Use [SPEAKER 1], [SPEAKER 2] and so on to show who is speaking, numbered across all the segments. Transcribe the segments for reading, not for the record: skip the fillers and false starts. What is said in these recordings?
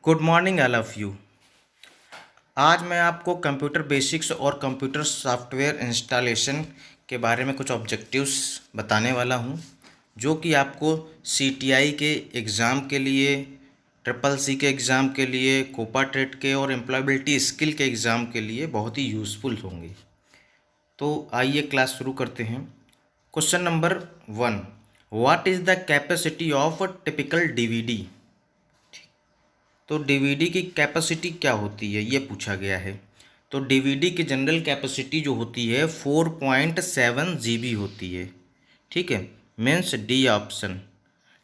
[SPEAKER 1] Good morning all of you. आज मैं आपको कंप्यूटर बेसिक्स और कंप्यूटर सॉफ्टवेयर इंस्टॉलेशन के बारे में कुछ ऑब्जेक्टिव्स बताने वाला हूं, जो कि आपको सीटीआई के एग्ज़ाम के लिए, ट्रिपल सी के एग्ज़ाम के लिए, कोपा टेट के और एम्प्लॉयबिलिटी स्किल के एग्ज़ाम के लिए बहुत ही यूज़फुल होंगे। तो आइए क्लास शुरू करते हैं। Question number 1, what is the capacity of typical DVD. तो डीवीडी की कैपेसिटी क्या होती है, ये पूछा गया है। तो डीवीडी की जनरल कैपेसिटी जो होती है 4.7 जीबी होती है। ठीक है, मीन्स डी ऑप्शन।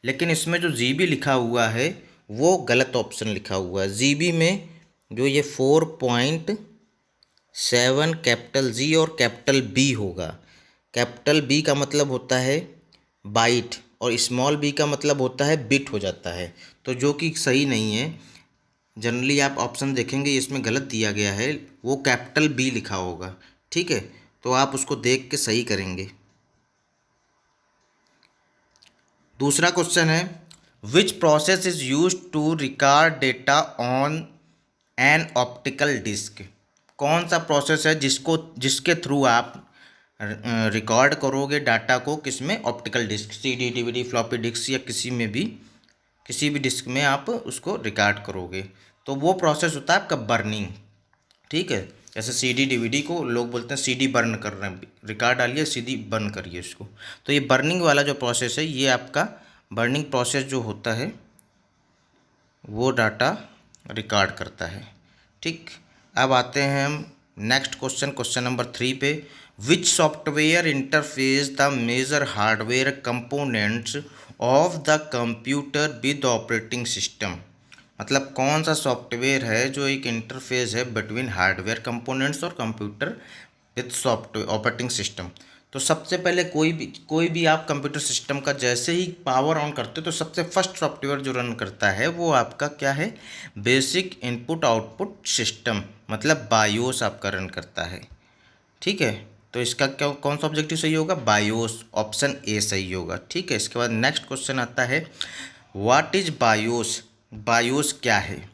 [SPEAKER 1] लेकिन इसमें जो जीबी लिखा हुआ है वो गलत ऑप्शन लिखा हुआ है। जीबी में जो ये 4.7 कैपिटल जी और कैपिटल बी होगा। कैपिटल बी का मतलब होता है बाइट और स्मॉल बी का मतलब होता है बिट हो जाता है, तो जो कि सही नहीं है। जनरली आप ऑप्शन देखेंगे इसमें गलत दिया गया है, वो कैपिटल बी लिखा होगा। ठीक है, तो आप उसको देख के सही करेंगे। दूसरा क्वेश्चन है, which process is use to record data on an optical disc. कौन सा प्रोसेस है जिसके थ्रू आप रिकॉर्ड करोगे डाटा को, किसमें, optical disc, CD, DVD, floppy disc या किसी भी डिस्क में आप उसको रिकॉर्ड करोगे। तो वो प्रोसेस होता है आपका बर्निंग। ठीक है, जैसे सीडी डीवीडी को लोग बोलते हैं सीडी बर्न कर रहे हैं, रिकॉर्ड डालिए सीडी बर्न करिए इसको। तो ये बर्निंग वाला जो प्रोसेस है, ये आपका बर्निंग प्रोसेस जो होता है वो डाटा रिकॉर्ड करता है। ठीक, अब आते हैं हम नेक्स्ट क्वेश्चन, क्वेश्चन नंबर 3 पे। Which software interface the major hardware components of the computer with operating system. मतलब कौन सा सॉफ्टवेयर है जो एक इंटरफेस है बिटवीन हार्डवेयर कंपोनेंट्स और computer with software operating system. तो सबसे पहले कोई भी आप कंप्यूटर सिस्टम का जैसे ही पावर ऑन करते हो तो सबसे फर्स्ट सॉफ्टवेयर जो रन करता है वो आपका क्या है, बेसिक इनपुट आउटपुट सिस्टम, मतलब बायोस आपका रन करता है। ठीक है, तो इसका क्या कौन सा ऑब्जेक्टिव सही होगा, बायोस, ऑप्शन ए सही होगा। ठीक है, इसके बाद नेक्स्ट क्वेश्चन आता है, व्हाट इज बायोस। बायोस क्या है।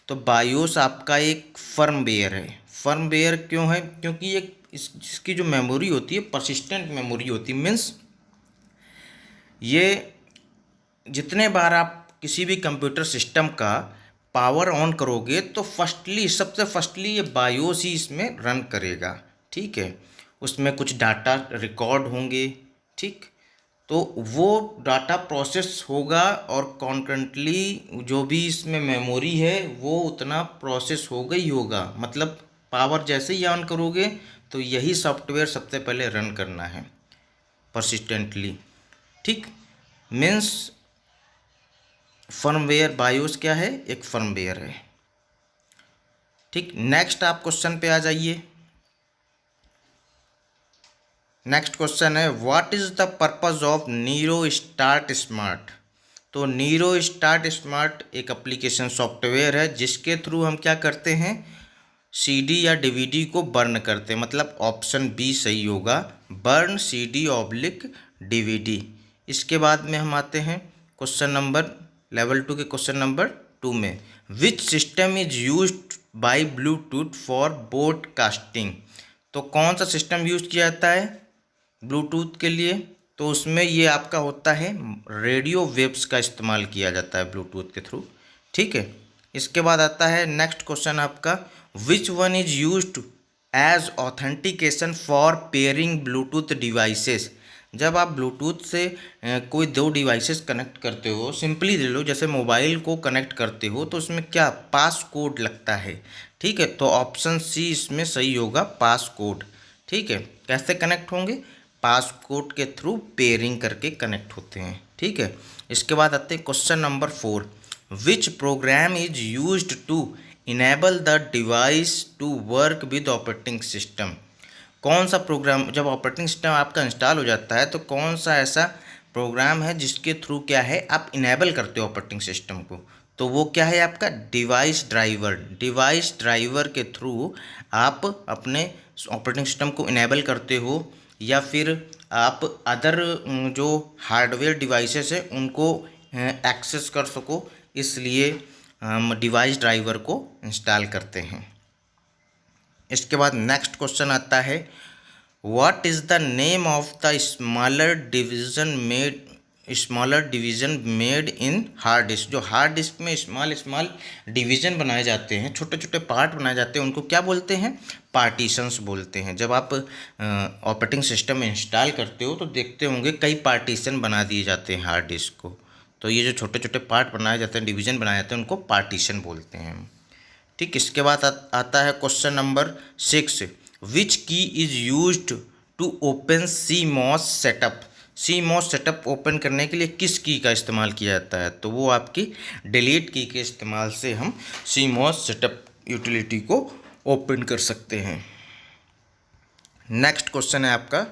[SPEAKER 1] तो बायोस आपका एक फर्मवेयर है। फर्मवेयर क्यों है, क्योंकि इसकी जो मेमोरी होती है परसिस्टेंट मेमोरी होती है। मीन्स ये जितने बार आप किसी भी कंप्यूटर सिस्टम का पावर ऑन करोगे तो सबसे फर्स्टली ये बायोस ही इसमें रन करेगा। ठीक है, उसमें कुछ डाटा रिकॉर्ड होंगे। ठीक, तो वो डाटा प्रोसेस होगा और कॉन्करेंटली जो भी इसमें मेमोरी है वो उतना प्रोसेस होगा ही होगा। मतलब पावर जैसे ही ऑन करोगे तो यही सॉफ्टवेयर सबसे पहले रन करना है परसिस्टेंटली। ठीक, मीन्स फर्मवेयर, बायोस क्या है, एक फर्मवेयर है। ठीक, नेक्स्ट आप क्वेश्चन पे आ जाइए। नेक्स्ट क्वेश्चन है, what is the purpose of Nero start smart. तो नीरो स्टार्ट स्मार्ट एक एप्लीकेशन सॉफ्टवेयर है जिसके थ्रू हम क्या करते हैं, सीडी या डीवीडी को बर्न करते हैं। मतलब ऑप्शन बी सही होगा, बर्न सीडी ऑब्लिक डीवीडी। इसके बाद में हम आते हैं क्वेश्चन नंबर लेवल 2 के क्वेश्चन नंबर 2 में, which system is used by Bluetooth for broadcasting. तो कौन सा सिस्टम यूज किया जाता है ब्लूटूथ के लिए, तो उसमें ये आपका होता है रेडियो वेव्स का इस्तेमाल किया जाता है ब्लूटूथ के थ्रू। ठीक है, इसके बाद आता है नेक्स्ट क्वेश्चन आपका, which one is used as authentication for pairing Bluetooth devices. जब आप ब्लूटूथ से कोई दो डिवाइसेस कनेक्ट करते हो, सिंपली ले लो जैसे मोबाइल को कनेक्ट करते हो तो उसमें क्या पास कोड लगता है। ठीक है, तो ऑप्शन सी इसमें सही होगा, पास कोड। ठीक है, कैसे कनेक्ट होंगे, पास कोड के थ्रू पेयरिंग करके कनेक्ट होते हैं। ठीक है, इसके बाद आते हैं question number 4, which program is used to enable the device to work with operating system. कौन सा प्रोग्राम, जब ऑपरेटिंग सिस्टम आपका इंस्टॉल हो जाता है तो कौन सा ऐसा प्रोग्राम है जिसके थ्रू क्या है आप इनेबल करते हो ऑपरेटिंग सिस्टम को, तो वो क्या है आपका डिवाइस ड्राइवर। डिवाइस ड्राइवर के थ्रू आप अपने ऑपरेटिंग सिस्टम को इनेबल करते हो या फिर आप अदर जो हार्डवेयर डिवाइसेस है उनको एक्सेस कर सको, इसलिए हम डिवाइस ड्राइवर को इंस्टॉल करते हैं। इसके बाद नेक्स्ट क्वेश्चन आता है, what is the name of the smaller division made in hard disk. जो हार्ड डिस्क में स्मॉल डिवीज़न बनाए जाते हैं, छोटे छोटे पार्ट बनाए जाते हैं, उनको क्या बोलते हैं? पार्टीशंस बोलते हैं। जब आप ऑपरेटिंग सिस्टम इंस्टॉल करते हो तो देखते होंगे कई पार्टीशन बना दिए जाते हैं हार्ड डिस्क को। तो ये जो छोटे छोटे पार्ट बनाए जाते हैं, डिवीज़न बनाए जाते हैं, उनको पार्टीशन बोलते हैं। ठीक, इसके बाद आता है question number 6, which key is used to open CMOS setup. CMOS setup open करने के लिए किस की का इस्तेमाल किया जाता है? तो वो आपकी डिलीट की के इस्तेमाल से हम CMOS सेटअप यूटिलिटी को ओपन कर सकते हैं। नेक्स्ट क्वेश्चन है आपका,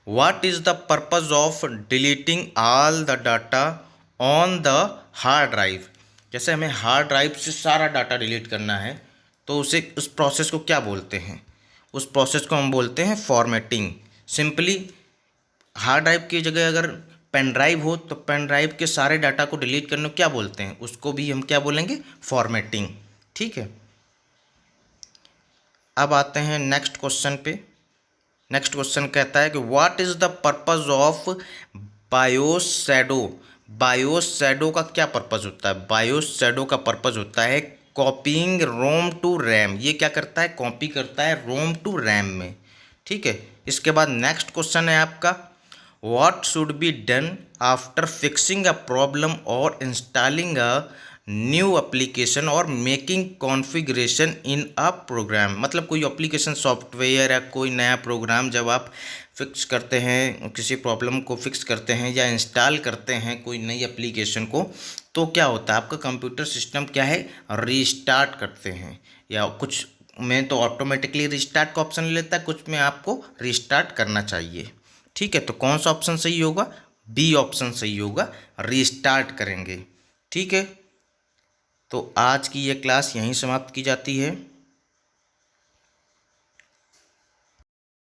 [SPEAKER 1] what is the purpose of deleting all the data on the hard drive. जैसे हमें हार्ड ड्राइव से सारा डाटा डिलीट करना है तो उस प्रोसेस को क्या बोलते हैं? उस प्रोसेस को हम बोलते हैं फॉर्मेटिंग। सिंपली हार्ड ड्राइव की जगह अगर पेन ड्राइव हो तो पेन ड्राइव के सारे डाटा को डिलीट करने को क्या बोलते हैं? उसको भी हम क्या बोलेंगे? फॉर्मेटिंग। ठीक है, अब आते हैं नेक्स्ट क्वेश्चन पे। नेक्स्ट क्वेश्चन कहता है कि what is the purpose of BIOS shadow. BIOS shadow का क्या पर्पज़ होता है? बायोस शैडो का पर्पज़ होता है कॉपीइंग रोम टू रैम। ये क्या करता है? कॉपी करता है रोम टू रैम में। ठीक है, इसके बाद नेक्स्ट क्वेश्चन है आपका, what should be done after fixing a problem और इंस्टॉलिंग अ न्यू एप्लीकेशन और मेकिंग कॉन्फ़िगरेशन इन अ प्रोग्राम। मतलब कोई एप्लीकेशन सॉफ्टवेयर या कोई नया प्रोग्राम जब आप फिक्स करते हैं, किसी प्रॉब्लम को फिक्स करते हैं या इंस्टॉल करते हैं कोई नई एप्लीकेशन को, तो क्या होता है? आपका कंप्यूटर सिस्टम क्या है? रीस्टार्ट करते हैं, या कुछ में तो ऑटोमेटिकली रीस्टार्ट का ऑप्शन लेता है, कुछ में आपको रीस्टार्ट करना चाहिए। ठीक है, तो कौन सा ऑप्शन सही होगा? बी ऑप्शन सही होगा, रीस्टार्ट करेंगे। ठीक है, तो आज की ये क्लास यहीं समाप्त की जाती है।